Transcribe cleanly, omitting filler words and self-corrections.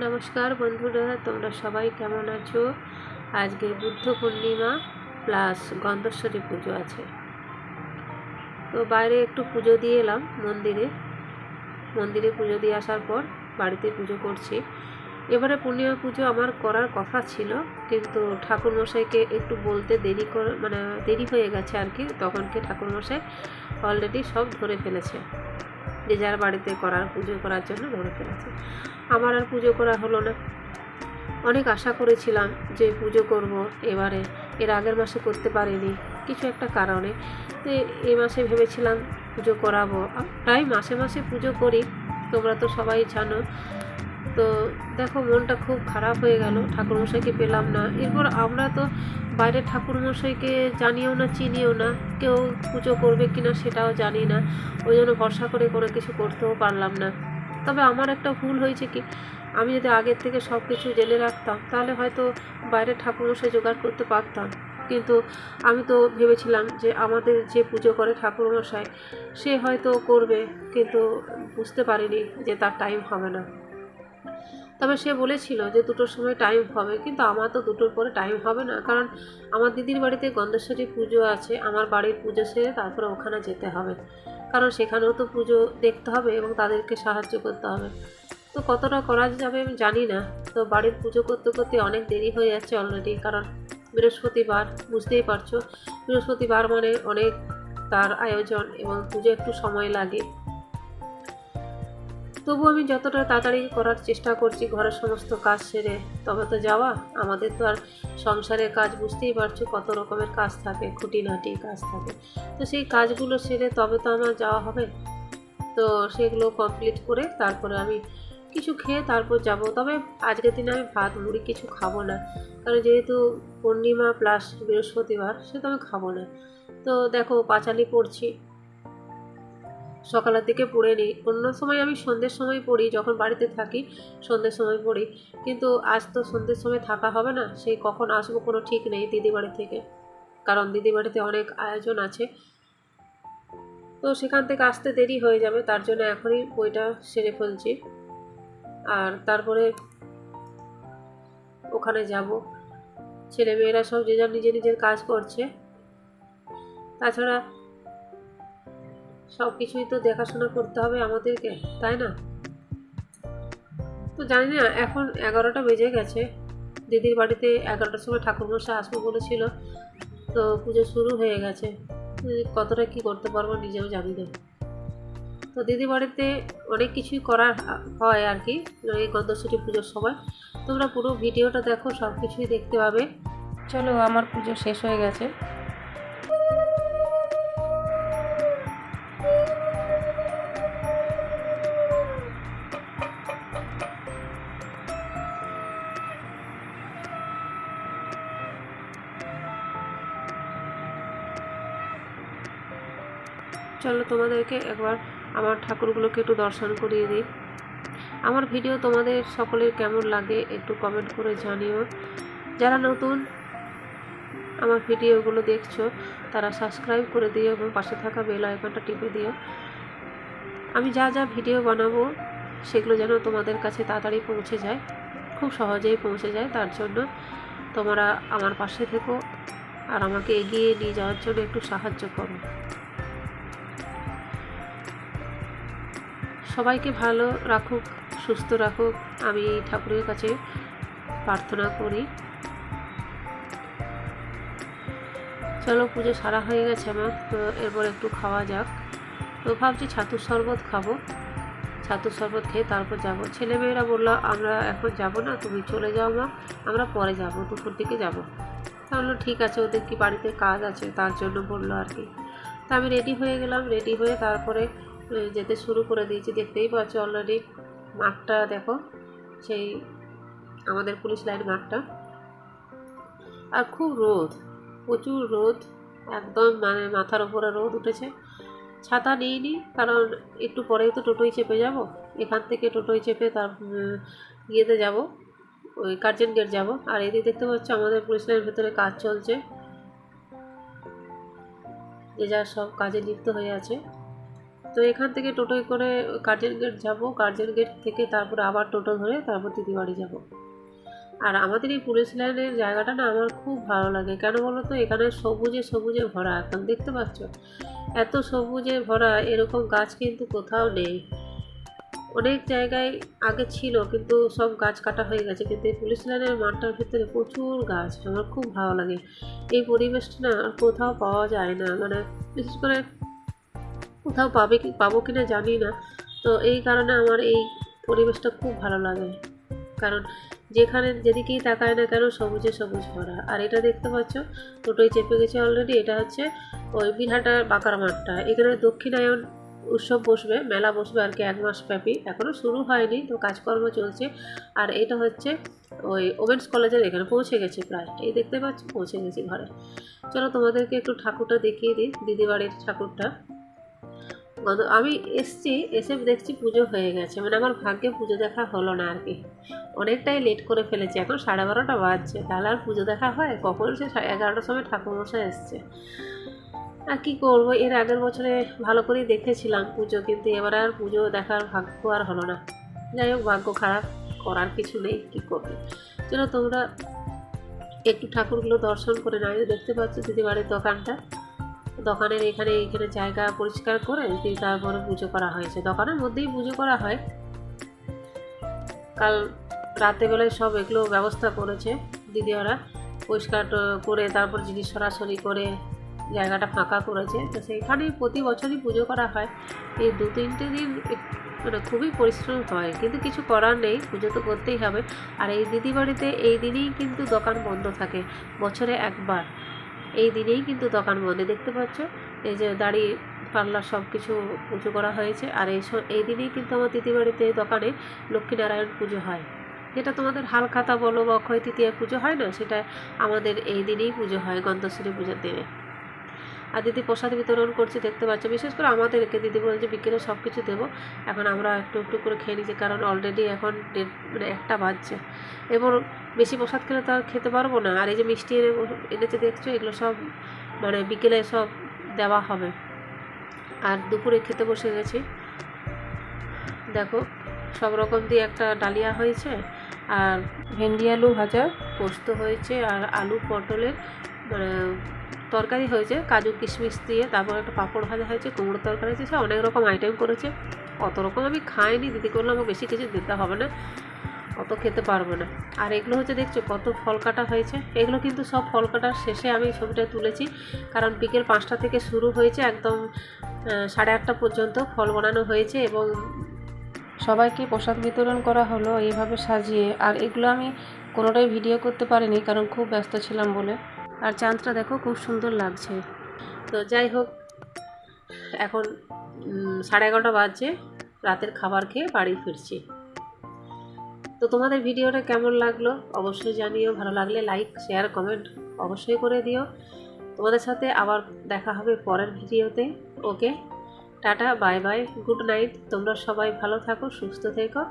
নমস্কার বন্ধুরা, তোমরা সবাই কেমন আছো? আজকে বুদ্ধ পূর্ণিমা প্লাস গন্ধেশ্বরী পুজো আছে। তো বাইরে একটু পুজো দিয়ে এলাম মন্দিরে পুজো দিয়ে আসার পর বাড়িতে পুজো করছি। এবারে পূর্ণিমা পুজো আমার করার কথা ছিল, কিন্তু ঠাকুরমশাইকে একটু বলতে দেরি হয়ে গেছে আর কি। তখনকে ঠাকুরমশাই অলরেডি সব ধরে ফেলেছে, যে যার বাড়িতে পুজো করার জন্য ধরে ফেলেছে। আমার আর পুজো করা হলো না। অনেক আশা করেছিলাম যে পুজো করব এবারে, এর আগের মাসে করতে পারিনি কিছু একটা কারণে। তো এই মাসে ভেবেছিলাম পুজো করাবো। প্রায় মাসে মাসে পুজো করি, তোমরা তো সবাই জানো। তো দেখো, মনটা খুব খারাপ হয়ে গেল, ঠাকুরমশাইকে পেলাম না। এরপর আমরা তো বাইরের ঠাকুরমশাইকে জানিও না, চিনিও না, কেউ পুজো করবে কিনা সেটাও জানি না। ওই জন্য ভরসা করে কোনো কিছু করতেও পারলাম না। তবে আমার একটা ভুল হয়েছে কি, আমি যদি আগের থেকে সব কিছু জেনে রাখতাম তাহলে হয়তো বাইরের ঠাকুরমশাই জোগাড় করতে পারতাম। কিন্তু আমি তো ভেবেছিলাম যে আমাদের যে পুজো করে ঠাকুরমশাই সে হয়তো করবে, কিন্তু বুঝতে পারিনি যে তার টাইম হবে না। তবে সে বলেছিল যে 2টোর সময় টাইম হবে, কিন্তু আমার তো 2টোর পরে টাইম হবে না, কারণ আমার দিদির বাড়িতে গন্ধেশ্বরী পুজো আছে। আমার বাড়ির পুজো সেরে তারপরে ওখানে যেতে হবে, কারণ সেখানেও তো পুজো দেখতে হবে এবং তাদেরকে সাহায্য করতে হবে। তো কতটা করা যাবে আমি জানি না। তো বাড়ির পুজো করতে করতে অনেক দেরি হয়ে যাচ্ছে অলরেডি, কারণ বৃহস্পতিবার, বুঝতেই পারছো, বৃহস্পতিবার মানে অনেক তার আয়োজন এবং পুজো একটু সময় লাগে। তবু আমি যতটা তাড়াতাড়ি করার চেষ্টা করছি ঘরের সমস্ত কাজ সেরে, তবে তো যাওয়া। আমাদের তো আর সংসারের কাজ, বুঝতেই পারছো কত রকমের কাজ থাকে, খুঁটিনাটি কাজ থাকে। তো সেই কাজগুলো সেরে তবে তো আমার যাওয়া হবে। তো সেগুলো কমপ্লিট করে তারপরে আমি কিছু খেয়ে তারপর যাব। তবে আজকের দিনে আমি ভাত মুড়ি কিছু খাবো না, কারণ যেহেতু পূর্ণিমা প্লাস বৃহস্পতিবার, সে তো আমি খাবো না। তো দেখো, পাঁচালি পড়ছি, সকালের দিকে পড়ে নিই। অন্য সময় আমি সন্ধ্যের সময় পড়ি, যখন বাড়িতে থাকি সন্ধ্যের সময় পড়ি, কিন্তু আজ তো সন্ধ্যের সময় থাকা হবে না। সেই কখন আসবো কোনো ঠিক নেই দিদি বাড়ি থেকে, কারণ দিদি বাড়িতে অনেক আয়োজন আছে। তো সেখান থেকে আসতে দেরি হয়ে যাবে, তার জন্য এখনই বইটা সেরে ফেলছি। আর তারপরে ওখানে যাব। ছেলেমেয়েরা সব যে যার নিজের কাজ করছে, তাছাড়া সব কিছুই তো দেখাশোনা করতে হবে আমাদেরকে, তাই না? তো জানি না, এখন 11টা বেজে গেছে। দিদির বাড়িতে 11টার সময় ঠাকুরমশাই আসবো বলেছিল, তো পুজো শুরু হয়ে গেছে। কতটা কি করতে পারবো নিজেও জানি না। তো দিদি বাড়িতে অনেক কিছুই করার হয় আর কি এই গন্ধেশ্বরী পুজোর সময়। তোমরা পুরো ভিডিওটা দেখো, সব কিছুই দেখতে পাবে। চলো, আমার পুজো শেষ হয়ে গেছে। চলো, তোমাদেরকে একবার আমার ঠাকুরগুলোকে একটু দর্শন করিয়ে দিই। আমার ভিডিও তোমাদের সকলের কেমন লাগে একটু কমেন্ট করে জানিও। যারা নতুন আমার ভিডিওগুলো দেখছো তারা সাবস্ক্রাইব করে দিও এবং পাশে থাকা বেল আইকনটা টিপে দিও। আমি যা যা ভিডিও বানাবো সেগুলো যেন তোমাদের কাছে তাড়াতাড়ি পৌঁছে যায়, খুব সহজেই পৌঁছে যায়। তার জন্য তোমরা আমার পাশে থেকো আর আমাকে এগিয়ে নিয়ে যাওয়ার জন্য একটু সাহায্য করো। সবাইকে ভালো রাখুক, সুস্থ রাখুক, আমি ঠাকুরের কাছে প্রার্থনা করি। চলো, পুজো সারা হয়ে গেছে আমার। তো এরপর একটু খাওয়া যাক। তো ভাবছি ছাতুর শরবত খাবো, ছাতুর শরবত খেয়ে তারপর যাব। ছেলেমেয়েরা বললো আমরা এখন যাব না, তুমি চলে যাও মা, আমরা পরে যাব, দুপুর দিকে যাব। তাহলে ঠিক আছে, ওদের কি বাড়িতে কাজ আছে তার জন্য বললো আর কি। তা আমি রেডি হয়ে গেলাম, রেডি হয়ে তারপরে যেতে শুরু করে দিয়েছি। দেখতেই পাচ্ছ অলরেডি মাঠটা দেখো, সেই আমাদের পুলিশ লাইন মাঠটা। আর খুব রোদ, প্রচুর রোদ, একদম মানে মাথার উপরে রোদ উঠেছে। ছাতা নিইনি, কারণ একটু পরেই তো টোটোয় চেপে যাব। এখান থেকে টোটোয় চেপে তার ইয়েতে যাব, ওই কার্জন গেট যাব। আর এদিকে দেখতে পাচ্ছ আমাদের পুলিশ লাইনের ভেতরে কাজ চলছে, যে যার সব কাজে লিপ্ত হয়ে আছে। তো এখান থেকে টোটোয় করে গার্জেন গেট যাব, গার্জেন গেট থেকে তারপরে আবার টোটো ধরে তারপর দিদিবাড়ি যাব। আর আমাদের এই পুলিশ লাইনের জায়গাটা না আমার খুব ভালো লাগে। কেন বলো তো, এখানে সবুজে সবুজে ভরা, একদম দেখতে পাচ্ছ এত সবুজে ভরা, এরকম গাছ কিন্তু কোথাও নেই। অনেক জায়গায় আগে ছিল কিন্তু সব গাছ কাটা হয়ে গেছে, কিন্তু এই পুলিশ লাইনের মাঠটার ভিতরে প্রচুর গাছ, আমার খুব ভালো লাগে। এই পরিবেশটা না কোথাও পাওয়া যায় না, মানে বিশেষ করে কোথাও পাবো কিনা জানি না। তো এই কারণে আমার এই পরিবেশটা খুব ভালো লাগে, কারণ যেখানে যেদিকেই তাকায় না কেন সবুজে সবুজ ভরা। আর এটা দেখতে পাচ্ছ টোটোয় চেপে গেছে অলরেডি, এটা হচ্ছে ওই বিরহাটার বাঁকার মাঠটা। এখানে দক্ষিণায়ন উৎসব বসবে, মেলা বসবে আর কি 1 মাস ব্যাপী, এখনও শুরু হয়নি, তো কাজকর্ম চলছে। আর এটা হচ্ছে ওই ওমেন্স কলেজের এখানে পৌঁছে গেছে প্রায়, এই দেখতে পাচ্ছ পৌঁছে গেছি ঘরে। চলো তোমাদেরকে একটু ঠাকুরটা দেখিয়ে দিই, দিদিবাড়ির ঠাকুরটা। আমি এসে দেখছি পুজো হয়ে গেছে, মানে আমার ভাগ্যে পুজো দেখা হলো না আর কি, অনেকটাই লেট করে ফেলেছি, এখন 12:30টা বাজছে, তাহলে আর পুজো দেখা হয় কখন? সে 11টার সময় ঠাকুরমশাই এসছে। আর কি করবো, এর আগের বছরে ভালো করেই দেখেছিলাম পুজো, কিন্তু এবার আর পুজো দেখার ভাগ্য আর হলো না। যাই হোক, ভাগ্য খারাপ, করার কিছু নেই, কি করবে। চলো তোমরা একটু ঠাকুরগুলো দর্শন করে নাও। দেখতে পাচ্ছ দিদিবাড়ির দোকানটা, দোকানের এখানে জায়গা পরিষ্কার করে তারপরে পুজো করা হয়েছে, দোকানের মধ্যেই পুজো করা হয়। কাল রাতেবেলায় সব এগুলো ব্যবস্থা করেছে দিদি, ওরা পরিষ্কার করে তারপর জিনিস সরাসরি করে জায়গাটা ফাঁকা করেছে। তো সেইখানেই প্রতি বছরই পুজো করা হয়। এই 2-3টে দিন মানে খুবই পরিশ্রম হয়, কিন্তু কিছু করার নেই, পুজো তো করতেই হবে। আর এই দিদি বাড়িতে এই দিনেই কিন্তু দোকান বন্ধ থাকে, বছরে একবার এই দিনেই কিন্তু দোকান বন্ধ। দেখতে পাচ্ছ এই যে দাড়ি পাল্লা সব কিছু পুজো করা হয়েছে। আর এই দিনেই কিন্তু আমার দিদি বাড়িতে দোকানে লক্ষ্মীনারায়ণ পুজো হয়, যেটা তোমাদের হালখাতা বলো বা অক্ষয় তৃতীয়া পুজো হয় না, সেটা আমাদের এই দিনেই পুজো হয়, গন্ধশ্রী পুজোর দিনে। আর দিদি প্রসাদ বিতরণ করছে দেখতে পাচ্ছ, বিশেষ করে আমাদেরকে দিদি বলছে বিকেলে সব কিছু দেবো, এখন আমরা একটু একটু করে খেয়ে নিচ্ছি, কারণ অলরেডি এখন 1টা বাজছে, এবং বেশি প্রসাদ খেলে তো আর খেতে পারবো না। আর এই যে মিষ্টি এনেছে দেখছো, এগুলো সব মানে বিকেলে সব দেওয়া হবে। আর দুপুরে খেতে বসে গেছি, দেখো সব রকম দিয়ে একটা ডালিয়া হয়েছে, আর ভেন্ডি আলু ভাজা, পোস্ত হয়েছে, আর আলু পটলের মানে তরকারি হয়েছে কাজু কিশমিশ দিয়ে, তারপর একটা পাঁপড় ভাজা হয়েছে, কুমড়োর তরকারি হয়েছে, সে অনেক রকম আইটেম করেছে। অত রকম আমি খাইনি, দিদি করলে আমাকে বেশি কিছু দিতে হবে না, অত খেতে পারবো না। আর এগুলো হচ্ছে দেখছো কত ফল কাটা হয়েছে, এগুলো কিন্তু সব ফল কাটার শেষে আমি ছবিটা তুলেছি, কারণ বিকেল 5টা থেকে শুরু হয়েছে, একদম 8:30 পর্যন্ত ফল বানানো হয়েছে এবং সবাইকে প্রসাদ বিতরণ করা হলো এইভাবে সাজিয়ে। আর এগুলো আমি কোনোটাই ভিডিও করতে পারিনি, কারণ খুব ব্যস্ত ছিলাম বলে। আর চাঁদটা দেখো খুব সুন্দর লাগছে। তো যাই হোক, এখন 11:30 বাজছে, রাতের খাবার খেয়ে বাড়ি ফিরছি। তো তোমাদের ভিডিওটা কেমন লাগলো অবশ্যই জানিও, ভালো লাগলে লাইক শেয়ার কমেন্ট অবশ্যই করে দিও। তোমাদের সাথে আবার দেখা হবে পরের ভিডিওতে। Okay, tata, bye bye, good night. তোমরা সবাই ভালো থাকো, সুস্থ থেকো।